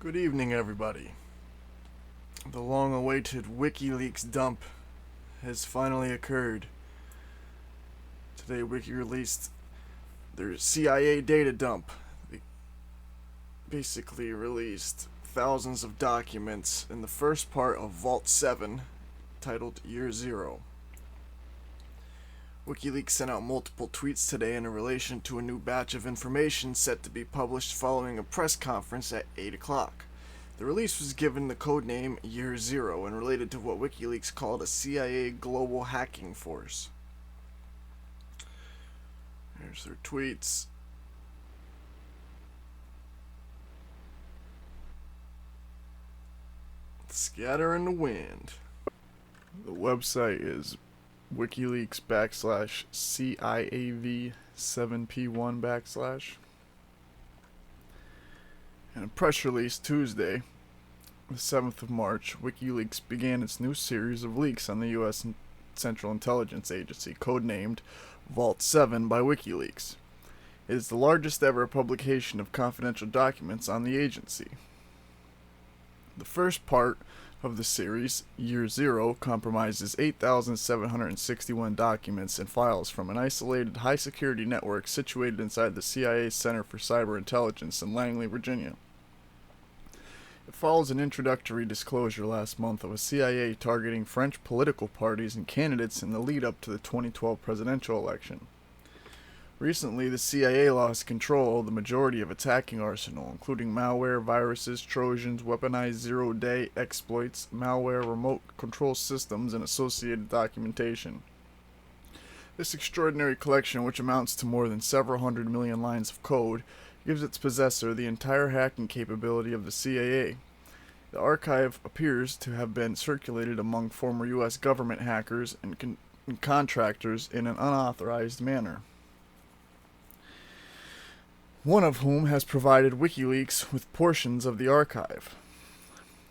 Good evening, everybody. The long-awaited Wikileaks dump has finally occurred. Today, Wiki released their CIA data dump. They basically released thousands of documents in the first part of Vault 7, titled Year Zero. WikiLeaks sent out multiple tweets today in relation to a new batch of information set to be published following a press conference at 8 o'clock. The release was given the codename Year Zero and related to what WikiLeaks called a CIA global hacking force. Here's their tweets. Scatter in the wind. The website is WikiLeaks /CIAV7P1 /. In a press release Tuesday, the 7th of March, WikiLeaks began its new series of leaks on the U.S. Central Intelligence Agency, codenamed Vault 7 by WikiLeaks. It is the largest ever publication of confidential documents on the agency. The first part of the series, Year Zero, compromises 8,761 documents and files from an isolated high-security network situated inside the CIA Center for Cyber Intelligence in Langley, Virginia. It follows an introductory disclosure last month of a CIA targeting French political parties and candidates in the lead-up to the 2012 presidential election. Recently, the CIA lost control of the majority of its hacking arsenal, including malware, viruses, trojans, weaponized zero-day exploits, malware, remote control systems, and associated documentation. This extraordinary collection, which amounts to more than several hundred million lines of code, gives its possessor the entire hacking capability of the CIA. The archive appears to have been circulated among former U.S. government hackers and contractors in an unauthorized manner, one of whom has provided WikiLeaks with portions of the archive.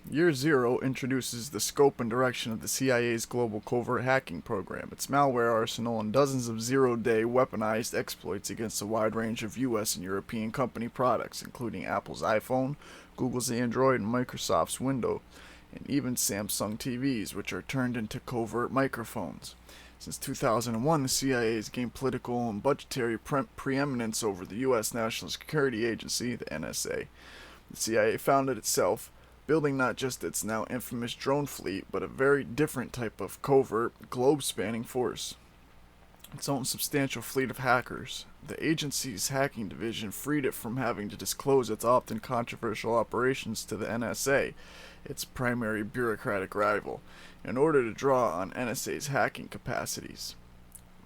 Year Zero introduces the scope and direction of the CIA's global covert hacking program, its malware arsenal, and dozens of zero-day weaponized exploits against a wide range of U.S. and European company products, including Apple's iPhone, Google's Android, and Microsoft's Windows, and even Samsung TVs, which are turned into covert microphones. Since 2001, the CIA has gained political and budgetary preeminence over the U.S. National Security Agency, the NSA. The CIA founded itself, building not just its now infamous drone fleet, but a very different type of covert, globe-spanning force. Its own substantial fleet of hackers. The agency's hacking division freed it from having to disclose its often controversial operations to the NSA, its primary bureaucratic rival, in order to draw on NSA's hacking capacities.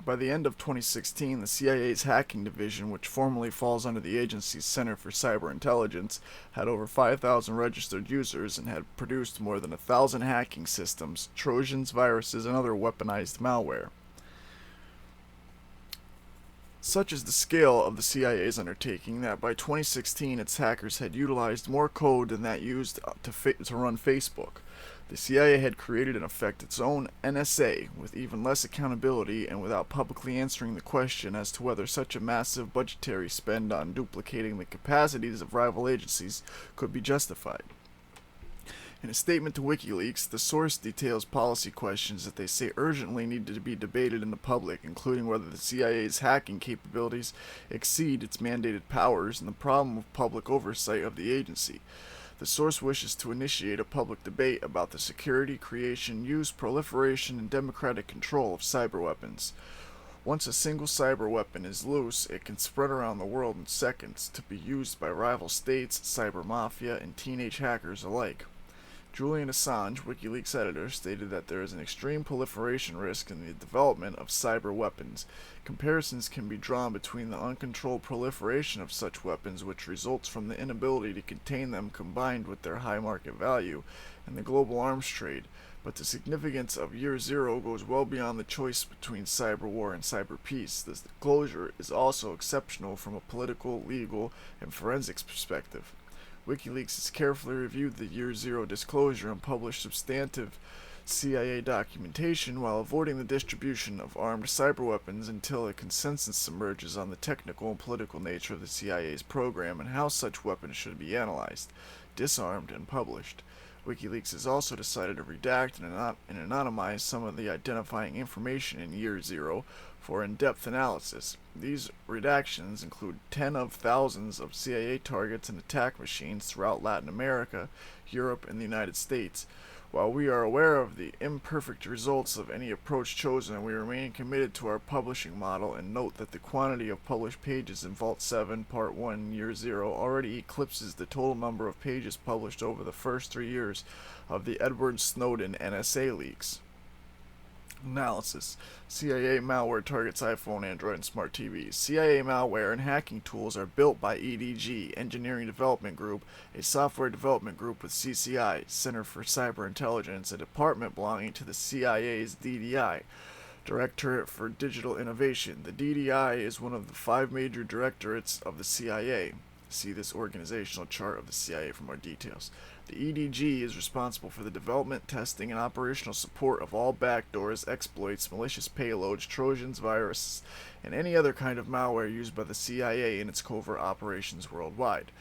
By the end of 2016, the CIA's hacking division, which formally falls under the agency's Center for Cyber Intelligence, had over 5,000 registered users and had produced more than 1,000 hacking systems, trojans, viruses, and other weaponized malware. Such is the scale of the CIA's undertaking that by 2016 its hackers had utilized more code than that used to run Facebook. The CIA had created in effect its own NSA with even less accountability and without publicly answering the question as to whether such a massive budgetary spend on duplicating the capacities of rival agencies could be justified. In a statement to WikiLeaks, the source details policy questions that they say urgently need to be debated in the public, including whether the CIA's hacking capabilities exceed its mandated powers and the problem of public oversight of the agency. The source wishes to initiate a public debate about the security, creation, use, proliferation, and democratic control of cyber weapons. Once a single cyber weapon is loose, it can spread around the world in seconds to be used by rival states, cyber mafia, and teenage hackers alike. Julian Assange, WikiLeaks editor, stated that there is an extreme proliferation risk in the development of cyber weapons. Comparisons can be drawn between the uncontrolled proliferation of such weapons, which results from the inability to contain them combined with their high market value, and the global arms trade. But the significance of Year Zero goes well beyond the choice between cyber war and cyber peace. This disclosure is also exceptional from a political, legal, and forensics perspective. WikiLeaks has carefully reviewed the Year Zero disclosure and published substantive CIA documentation while avoiding the distribution of armed cyber weapons until a consensus emerges on the technical and political nature of the CIA's program and how such weapons should be analyzed, disarmed, and published. Wikileaks has also decided to redact and anonymize some of the identifying information in Year Zero for in-depth analysis. These redactions include 10 of thousands of CIA targets and attack machines throughout Latin America, Europe, and the United States. While we are aware of the imperfect results of any approach chosen, we remain committed to our publishing model and note that the quantity of published pages in Vault 7, Part 1, Year 0 already eclipses the total number of pages published over the first 3 years of the Edward Snowden NSA leaks. Analysis. CIA malware targets iPhone, Android, and smart TVs. CIA malware and hacking tools are built by EDG, Engineering Development Group, a software development group with CCI, Center for Cyber Intelligence, a department belonging to the CIA's DDI, Directorate for Digital Innovation. The DDI is one of the 5 major directorates of the CIA. See this organizational chart of the CIA for more details. The EDG is responsible for the development, testing, and operational support of all backdoors, exploits, malicious payloads, trojans, viruses, and any other kind of malware used by the CIA in its covert operations worldwide.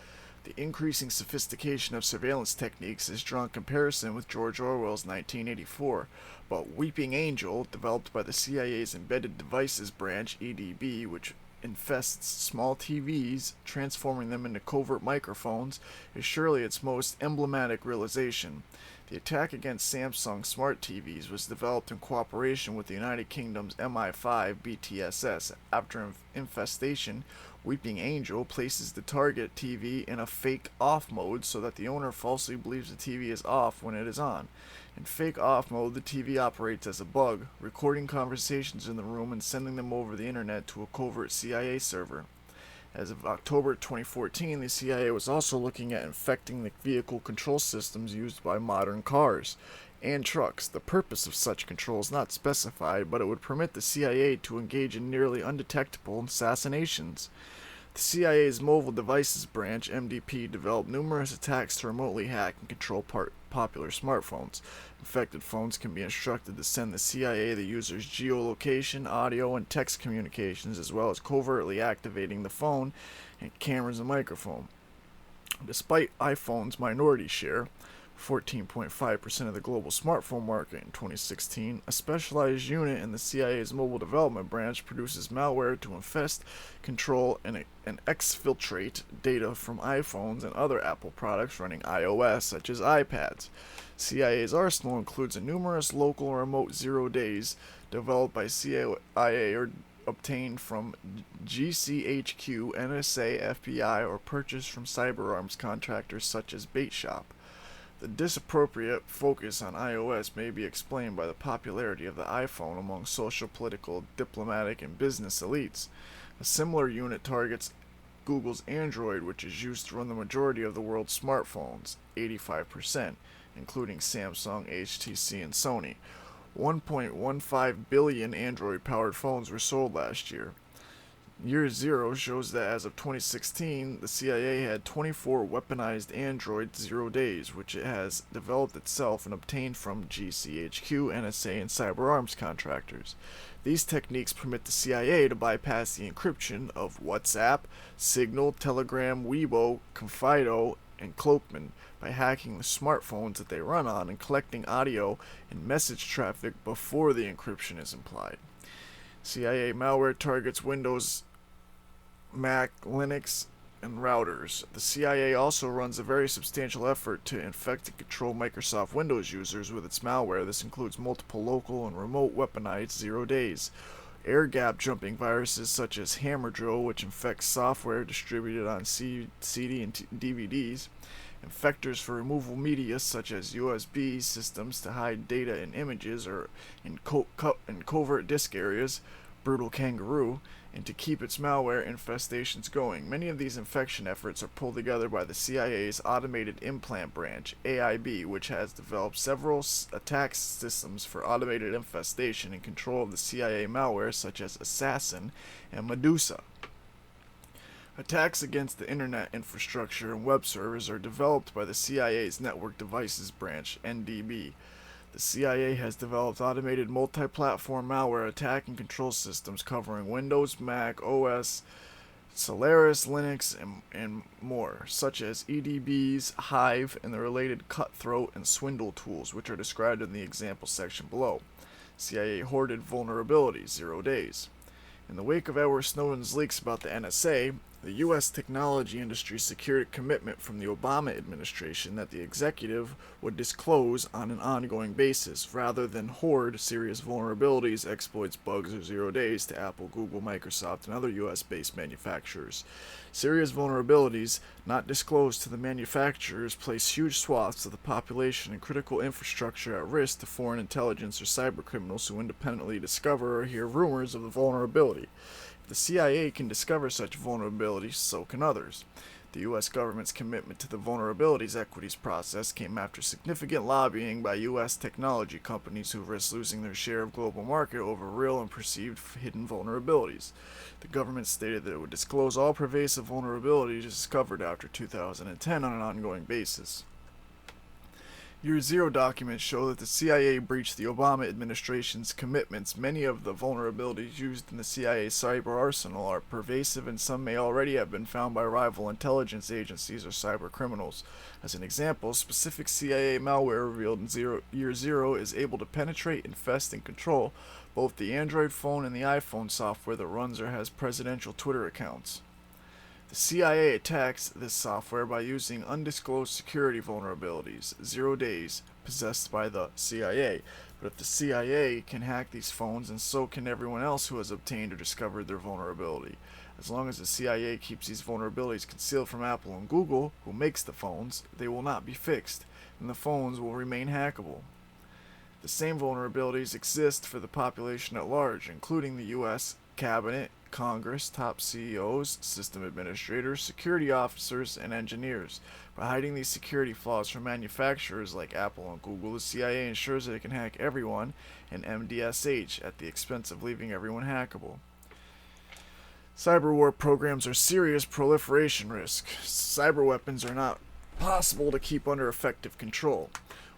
The increasing sophistication of surveillance techniques is drawn comparison with George Orwell's 1984, but Weeping Angel, developed by the CIA's Embedded Devices Branch, EDB, which infests small TVs, transforming them into covert microphones, is surely its most emblematic realization. The attack against Samsung smart TVs was developed in cooperation with the United Kingdom's MI5 BTSS. After infestation, Weeping Angel places the target TV in a fake off mode so that the owner falsely believes the TV is off when it is on. In fake off mode, the TV operates as a bug, recording conversations in the room and sending them over the internet to a covert CIA server. As of October 2014, the CIA was also looking at infecting the vehicle control systems used by modern cars and trucks. The purpose of such control is not specified, but it would permit the CIA to engage in nearly undetectable assassinations. The CIA's Mobile Devices Branch, MDP, developed numerous attacks to remotely hack and control popular smartphones. Infected phones can be instructed to send the CIA the user's geolocation, audio, and text communications, as well as covertly activating the phone and cameras and microphone. Despite iPhone's minority share, 14.5% of the global smartphone market in 2016, a specialized unit in the CIA's Mobile Development Branch produces malware to infest, control, and exfiltrate data from iPhones and other Apple products running iOS, such as iPads. CIA's arsenal includes numerous local and remote 0 days developed by CIA or obtained from GCHQ, NSA, FBI, or purchased from cyber arms contractors such as Baitshop. The disappropriate focus on iOS may be explained by the popularity of the iPhone among social, political, diplomatic, and business elites. A similar unit targets Google's Android, which is used to run the majority of the world's smartphones, 85%, including Samsung, HTC, and Sony. 1.15 billion Android-powered phones were sold last year. Year 0 shows that as of 2016, the CIA had 24 weaponized Android 0 days, which it has developed itself and obtained from GCHQ, NSA, and cyber arms contractors. These techniques permit the CIA to bypass the encryption of WhatsApp, Signal, Telegram, Weibo, Confido, and Cloakman by hacking the smartphones that they run on and collecting audio and message traffic before the encryption is implied. CIA malware targets Windows, Mac, Linux, and routers. The CIA also runs a very substantial effort to infect and control Microsoft Windows users with its malware. This includes multiple local and remote weaponized 0 days, air-gap jumping viruses such as Hammerdrill, which infects software distributed on CD and DVDs, infectors for removal media such as USB systems to hide data and images or in covert disk areas, Brutal Kangaroo, and to keep its malware infestations going. Many of these infection efforts are pulled together by the CIA's Automated Implant Branch, AIB, which has developed several attack systems for automated infestation and control of the CIA malware such as Assassin and Medusa. Attacks against the Internet infrastructure and web servers are developed by the CIA's Network Devices Branch, NDB. The CIA has developed automated multi-platform malware attack and control systems covering Windows, Mac, OS, Solaris, Linux, and more, such as EDBs, Hive, and the related cutthroat and swindle tools, which are described in the example section below. CIA hoarded vulnerabilities, 0 days. In the wake of Edward Snowden's leaks about the NSA, the U.S. technology industry secured a commitment from the Obama administration that the executive would disclose on an ongoing basis, rather than hoard serious vulnerabilities, exploits, bugs, or 0 days to Apple, Google, Microsoft, and other U.S.-based manufacturers. Serious vulnerabilities not disclosed to the manufacturers place huge swaths of the population and critical infrastructure at risk to foreign intelligence or cyber criminals who independently discover or hear rumors of the vulnerability. If the CIA can discover such vulnerabilities, so can others. The U.S. government's commitment to the vulnerabilities equities process came after significant lobbying by U.S. technology companies who risked losing their share of global market over real and perceived hidden vulnerabilities. The government stated that it would disclose all pervasive vulnerabilities discovered after 2010 on an ongoing basis. Year Zero documents show that the CIA breached the Obama administration's commitments. Many of the vulnerabilities used in the CIA cyber arsenal are pervasive, and some may already have been found by rival intelligence agencies or cyber criminals. As an example, specific CIA malware revealed in Year Zero is able to penetrate, infest, and control both the Android phone and the iPhone software that runs or has presidential Twitter accounts. The CIA attacks this software by using undisclosed security vulnerabilities, 0 days, possessed by the CIA. But if the CIA can hack these phones, and so can everyone else who has obtained or discovered their vulnerability. As long as the CIA keeps these vulnerabilities concealed from Apple and Google, who makes the phones, they will not be fixed, and the phones will remain hackable. The same vulnerabilities exist for the population at large, including the U.S. Cabinet, Congress, top CEOs, system administrators, security officers, and engineers. By hiding these security flaws from manufacturers like Apple and Google, the CIA ensures that it can hack everyone in MDSH at the expense of leaving everyone hackable. Cyber war programs are serious proliferation risk. Cyber weapons are not possible to keep under effective control.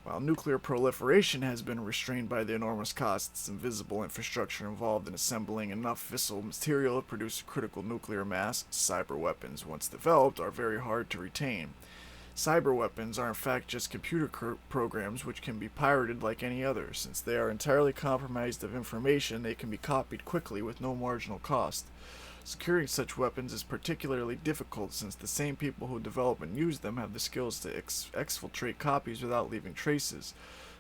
While nuclear proliferation has been restrained by the enormous costs and visible infrastructure involved in assembling enough fissile material to produce a critical nuclear mass, cyber weapons, once developed, are very hard to retain. Cyber weapons are in fact just computer programs which can be pirated like any other. Since they are entirely compromised of information, they can be copied quickly with no marginal cost. Securing such weapons is particularly difficult since the same people who develop and use them have the skills to exfiltrate copies without leaving traces,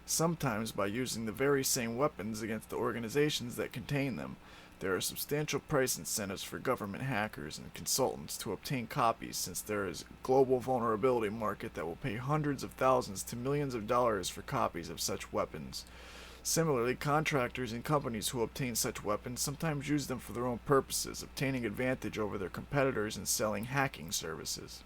sometimes by using the very same weapons against the organizations that contain them. There are substantial price incentives for government hackers and consultants to obtain copies, since there is a global vulnerability market that will pay hundreds of thousands to millions of dollars for copies of such weapons. Similarly, contractors and companies who obtain such weapons sometimes use them for their own purposes, obtaining advantage over their competitors and selling hacking services.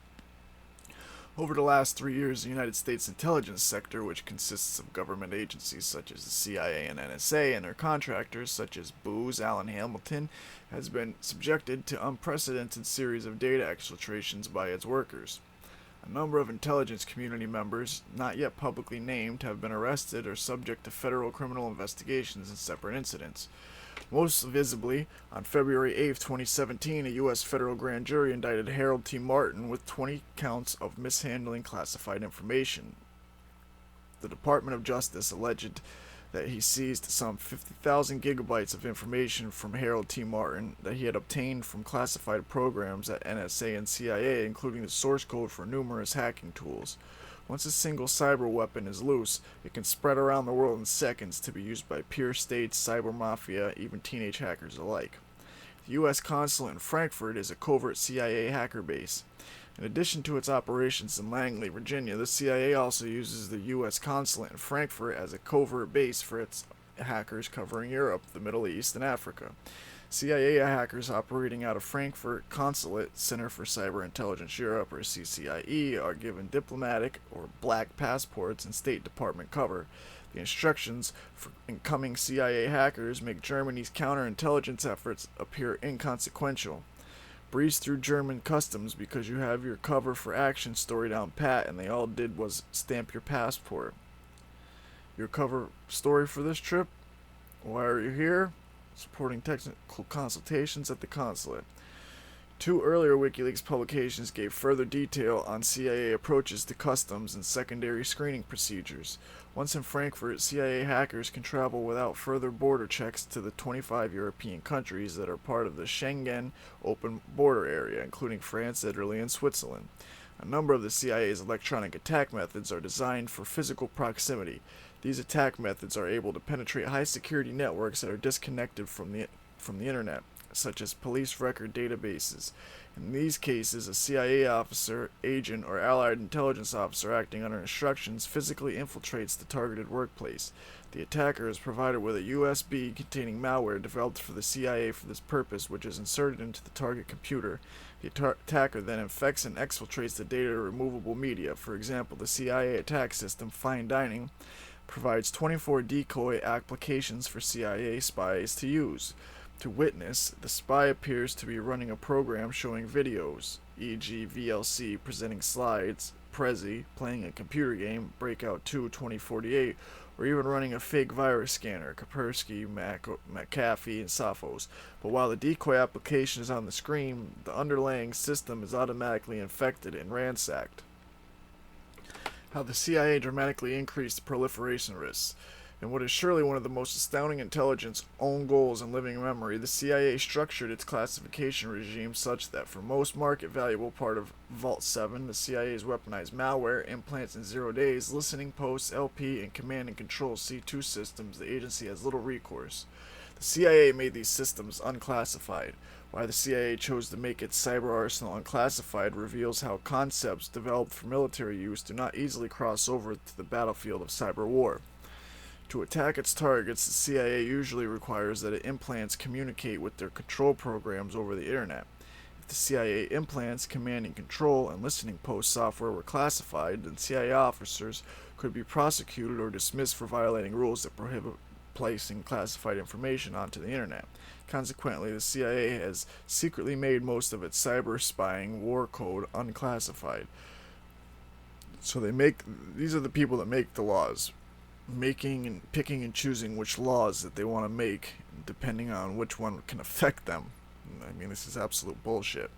Over the last 3 years, the United States intelligence sector, which consists of government agencies such as the CIA and NSA and their contractors such as Booz Allen Hamilton, has been subjected to unprecedented series of data exfiltrations by its workers. A number of intelligence community members, not yet publicly named, have been arrested or subject to federal criminal investigations in separate incidents. Most visibly, on February 8, 2017, a U.S. federal grand jury indicted Harold T. Martin with 20 counts of mishandling classified information. The Department of Justice alleged that he seized some 50,000 gigabytes of information from Harold T. Martin that he had obtained from classified programs at NSA and CIA, including the source code for numerous hacking tools. Once a single cyber weapon is loose, it can spread around the world in seconds to be used by peer states, cyber mafia, even teenage hackers alike. The U.S. consulate in Frankfurt is a covert CIA hacker base. In addition to its operations in Langley, Virginia, the CIA also uses the U.S. consulate in Frankfurt as a covert base for its hackers covering Europe, the Middle East, and Africa. CIA hackers operating out of Frankfurt Consulate Center for Cyber Intelligence Europe, or CCIE, are given diplomatic or black passports and State Department cover. The instructions for incoming CIA hackers make Germany's counterintelligence efforts appear inconsequential. Breeze through German customs because you have your cover for action story down pat, and they all did was stamp your passport. Your cover story for this trip: why are you here? Supporting technical consultations at the consulate. Two earlier Wikileaks publications gave further detail on CIA approaches to customs and secondary screening procedures. Once in Frankfurt, CIA hackers can travel without further border checks to the 25 European countries that are part of the Schengen open border area, including France, Italy, and Switzerland. A number of the CIA's electronic attack methods are designed for physical proximity. These attack methods are able to penetrate high security networks that are disconnected from the internet, such as police record databases. In these cases, a CIA officer, agent, or allied intelligence officer acting under instructions physically infiltrates the targeted workplace. The attacker is provided with a USB containing malware developed for the CIA for this purpose, which is inserted into the target computer. The attacker then infects and exfiltrates the data to removable media. For example, the CIA attack system Fine Dining provides 24 decoy applications for CIA spies to use. To witness, the spy appears to be running a program showing videos, e.g. VLC presenting slides, Prezi playing a computer game, Breakout 2 2048, or even running a fake virus scanner, Kaspersky, McAfee, and Sophos. But while the decoy application is on the screen, the underlying system is automatically infected and ransacked. How the CIA dramatically increased the proliferation risks. In what is surely one of the most astounding intelligence own goals in living memory, the CIA structured its classification regime such that for most market valuable part of Vault 7, the CIA's weaponized malware, implants in 0 days, listening posts, LP, and command and control C2 systems, the agency has little recourse. The CIA made these systems unclassified. Why the CIA chose to make its cyber arsenal unclassified reveals how concepts developed for military use do not easily cross over to the battlefield of cyber war. To attack its targets, the CIA usually requires that its implants communicate with their control programs over the internet. If the CIA implants, command and control, and listening post software were classified, then CIA officers could be prosecuted or dismissed for violating rules that prohibit placing classified information onto the internet. Consequently, the CIA has secretly made most of its cyber spying war code unclassified. So these are the people that make the laws, making and picking and choosing which laws that they want to make, depending on which one can affect them. I mean, this is absolute bullshit.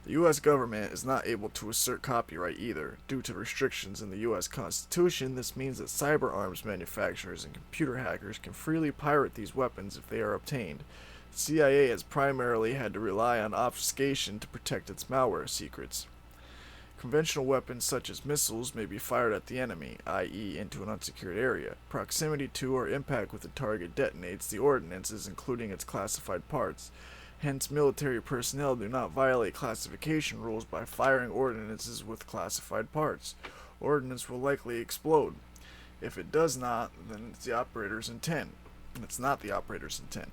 The U.S. government is not able to assert copyright either. Due to restrictions in the U.S. Constitution, this means that cyber arms manufacturers and computer hackers can freely pirate these weapons if they are obtained. The CIA has primarily had to rely on obfuscation to protect its malware secrets. Conventional weapons such as missiles may be fired at the enemy, i.e. into an unsecured area. Proximity to or impact with the target detonates the ordnances, including its classified parts. Hence, military personnel do not violate classification rules by firing ordnances with classified parts. Ordnance will likely explode. If it does not, then it's the operator's intent, and it's not the operator's intent.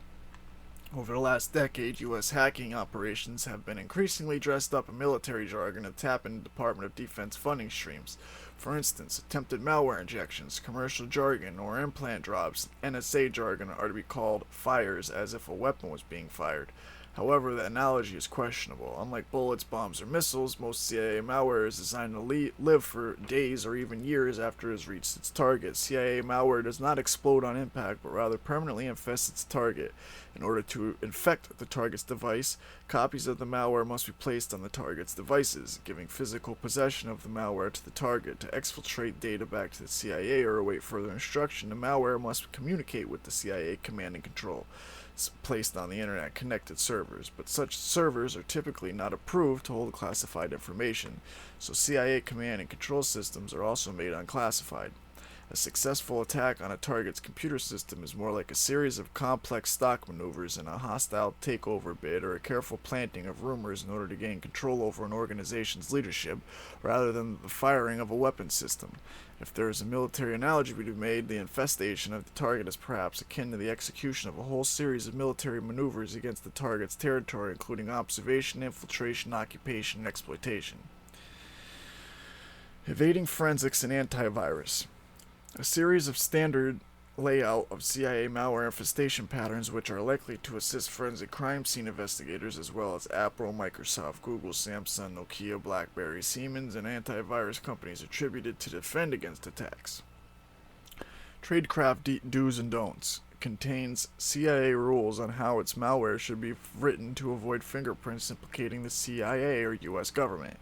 Over the last decade, U.S. hacking operations have been increasingly dressed up in military jargon to tap into Department of Defense funding streams. For instance, attempted malware injections, commercial jargon, or implant drops, NSA jargon, are to be called fires as if a weapon was being fired. However, the analogy is questionable. Unlike bullets, bombs, or missiles, most CIA malware is designed to live for days or even years after it has reached its target. CIA malware does not explode on impact, but rather permanently infests its target. In order to infect the target's device, copies of the malware must be placed on the target's devices, giving physical possession of the malware to the target. To exfiltrate data back to the CIA or await further instruction, the malware must communicate with the CIA command and control placed on the internet connected servers, but such servers are typically not approved to hold classified information, so CIA command and control systems are also made unclassified. A successful attack on a target's computer system is more like a series of complex stock maneuvers in a hostile takeover bid or a careful planting of rumors in order to gain control over an organization's leadership, rather than the firing of a weapon system. If there is a military analogy to be made, the infestation of the target is perhaps akin to the execution of a whole series of military maneuvers against the target's territory, including observation, infiltration, occupation, and exploitation. Evading forensics and antivirus. A series of standard layout of CIA malware infestation patterns which are likely to assist forensic crime scene investigators as well as Apple, Microsoft, Google, Samsung, Nokia, BlackBerry, Siemens, and antivirus companies attributed to defend against attacks. Tradecraft Do's and Don'ts contains CIA rules on how its malware should be written to avoid fingerprints implicating the CIA or US government,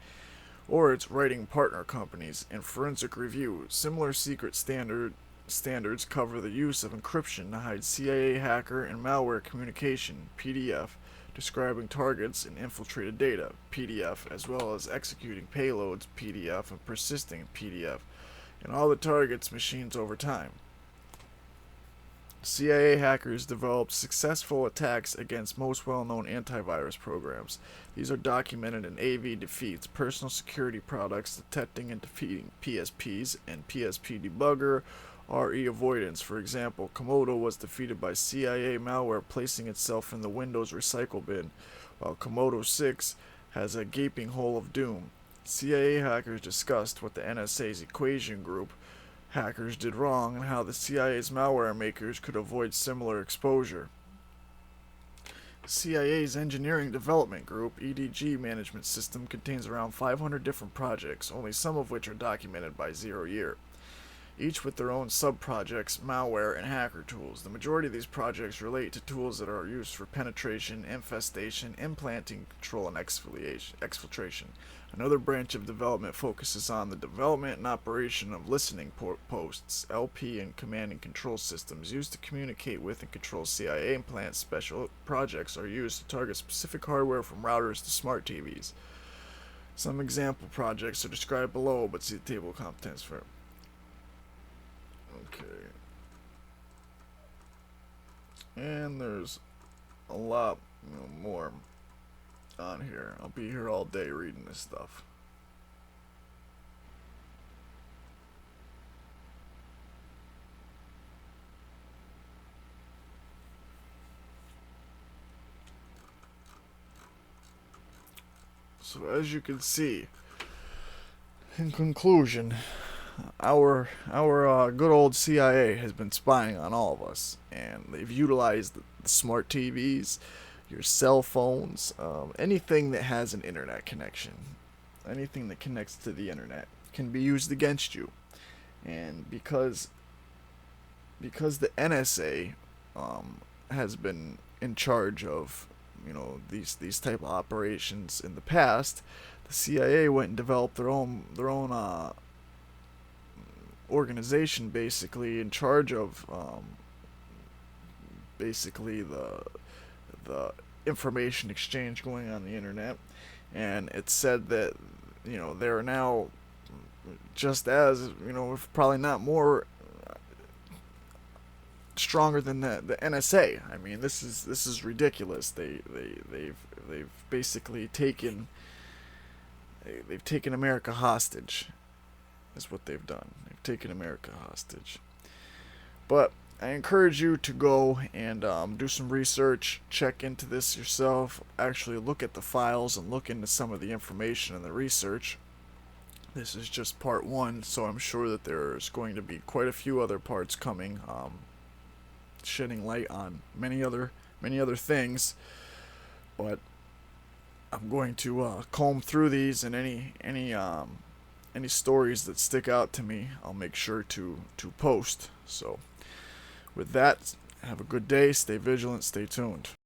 or its writing partner companies. In Forensic Review, similar secret standards cover the use of encryption to hide CIA hacker and malware communication, PDF, describing targets and infiltrated data, PDF, as well as executing payloads, PDF, and persisting PDF, and all the target's machines over time. CIA hackers developed successful attacks against most well-known antivirus programs. These are documented in AV Defeat's personal security products detecting and defeating PSPs and PSP Debugger, RE Avoidance. For example, Komodo was defeated by CIA malware placing itself in the Windows recycle bin, while Komodo 6 has a gaping hole of doom. CIA hackers discussed what the NSA's Equation Group hackers did wrong and how the CIA's malware makers could avoid similar exposure. CIA's Engineering Development Group, EDG management system, contains around 500 different projects, only some of which are documented by 0 Year, each with their own sub-projects, malware, and hacker tools. The majority of these projects relate to tools that are used for penetration, infestation, implanting, control, and exfiltration. Another branch of development focuses on the development and operation of listening posts, LP, and command and control systems used to communicate with and control CIA implants. Special projects are used to target specific hardware from routers to smart TVs. Some example projects are described below, but see the table of contents for it. Okay. And there's a lot more on here. I'll be here all day reading this stuff. So as you can see, in conclusion, our good old CIA has been spying on all of us, and they've utilized the smart TVs, your cell phones, anything that has an internet connection, anything that connects to the internet can be used against you. And because the NSA has been in charge of these type of operations in the past, the CIA went and developed their own organization, basically in charge of basically the information exchange going on the internet. And it said that they're now just as if probably not more stronger than the NSA. I mean, this is ridiculous. They've basically taken America hostage. Is what they've done. They've taken America hostage. But I encourage you to go and do some research, check into this yourself, actually look at the files and look into some of the information and the research. This is just part one, so I'm sure that there's going to be quite a few other parts coming, shedding light on many other things. But I'm going to comb through these, and any stories that stick out to me, I'll make sure to post. So with that, have a good day, stay vigilant, stay tuned.